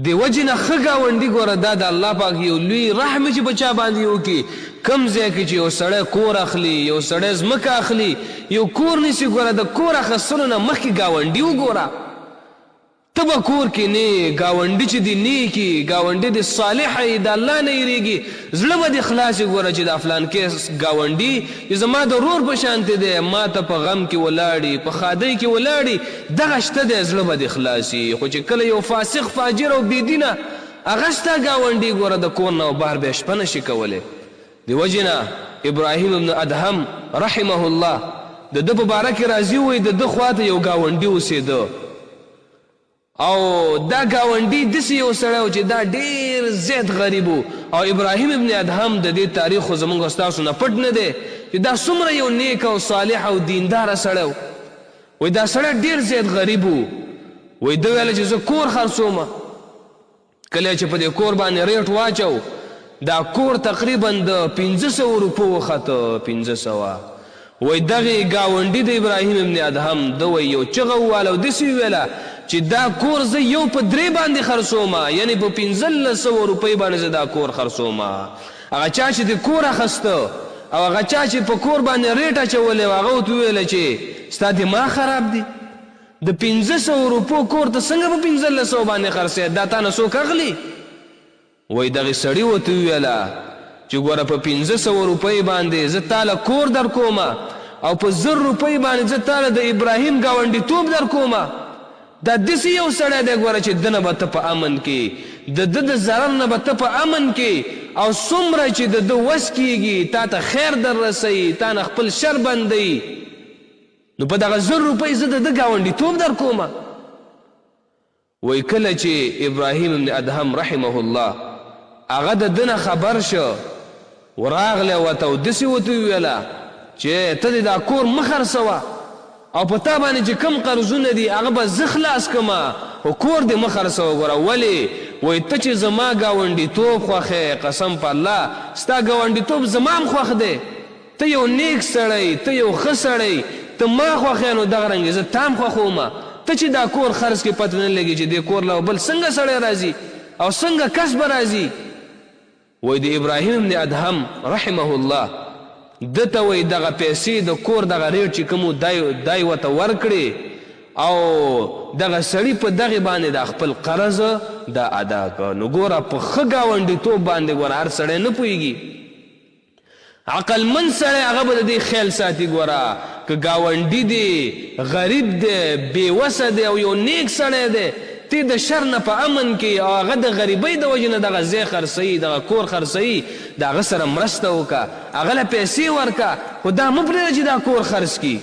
د وجې نه ښه ګاونډي ګوره دا د الله پاک یو لوی رحم چې په چا باندې وکړي. کم ځای کې چې یو سړی کور اخلي، یو سړی ځمکه اخلي، یو کور نیسي، ګوره د کور اخیستلو نه مخکې ګاونډي وګوره. ته به کور کې نه ګاونډي چې دې نیکي، ګاونډي دې صالحه یي، د الله نه یېرېږي، زړه به دې خلاص وي ګوره چې دا فلانکې ګاونډي چې زما د ورور په شانتې دی، ما ته په غم کې ولاړي، په ښادۍ کې ولاړي، دغه شته دی، زړه به دې خلاص وي. خو چې کله یو فاسق فاجر او بېدینه هغه ستا ګاونډي ګوره د کور نه بهر بیا شپه نشي کولی. د وجې نه ابراهیم ابن ادهم رحمه الله د ده په باره کې راځي وایي د ده خوا ته یو ګاونډي اوسېده او دا ګاونډي داسې یو سړی و چې دا ډېر زیات غریب و. او ابراهیم ابن ادهم د دې تاریخ خو زموږ او ستاسو نه پټ نه دی چې دا څومره یو نیک او صالح او دینداره سړی و. وایي دا سړی ډېر زیات غریب و. وایي ده ویله چې زه کور خرڅومه. کله چې په دې کور باندې ریټ واچو، دا کور تقریبا د 500 روپو وخته. 500. وایي دغې ګاونډي د ابراهیم ابن ادهم ده وایي یو چغه وواله او داسې وویله چې دا کور زه یو په 3 باندې خرڅومه، یعنی په 1500 روپۍ باندې زه دا کور خرڅومه. هغه چا چې د کور اخسته او هغه چا چې په کور باندې ریټ اچولی و هغه ورته وویله چې ستا دماغ خراب دی، د 500 روپو کور ته څنګه په 1500 باندې خرڅوې؟ دا تا نه څوک اخلي؟ وایي دغې سړي ورته وویله چې ګوره په 500 روپۍ باندې زه تاله کور در کومه او په 1000 روپۍ باندې زه تاله د ابراهیم ګاونډیتوب در کومه. دا داسې یو سړی دی ګوره چې ده نه به ته په امن کې، د ده د ضرر نه به ته په امن کې، او څومره چې د ده وس کېږي تا ته خیر در رسوي، تا نه خپل شر بندوي، نو په دغه 1000 روپۍ زه د ده ګاونډیتوب در کومه. وایي کله چې ابراهیم ابن ادهم رحمه الله هغه د ده نه خبر شو، وراغلی ورته او داسې ورته وویله چې ته دې دا کور مه خرڅوه او په تا باندې چې کم قرضونه دي هغه به زه خلاص کړمه، خو کور دې مه خرڅوه. ګوره ولې؟ وایي ته چې زما ګاونډیتوب خوښې، قسم په الله ستا ګاونډیتوب زما هم خوښ دی، ته یو نیک سړی، ته یو ښه سړی، ته ما خوښې، نو دغه رنګې زه تا هم خوښومه. ته چې دا کور خرڅ کې پته نه لګي چې دې کور له بل څنګه سړی راځي او څنګه کس به راځي. وایي د ابراهیم ابن ادهم رحمه الله ده ته وایي دغه پیسې د کور دغه ریټ چې کوم دای ورته ورکړې او دغه سړي په دغې باندې د خپل قرض دا ادا کړه. نو ګوره په ښه ګاونډیتوب باندې ګوره هر سړی نه پوهېږي. عقلمند سړی هغه به د دې خیال ساتي ګوره که ګاونډي دی غریب دی بېوسه دی او یو نیک سړی دی، تی د شر نه په امن کې او هغه د غریبۍ د وجې نه دغه ځای خرڅوي، دغه کور خرڅوي، د هغه سره مرسته وکړه، هغه له پیسې ورکړه، خو دا مه پرېږده چې دا کور خرڅ کړي.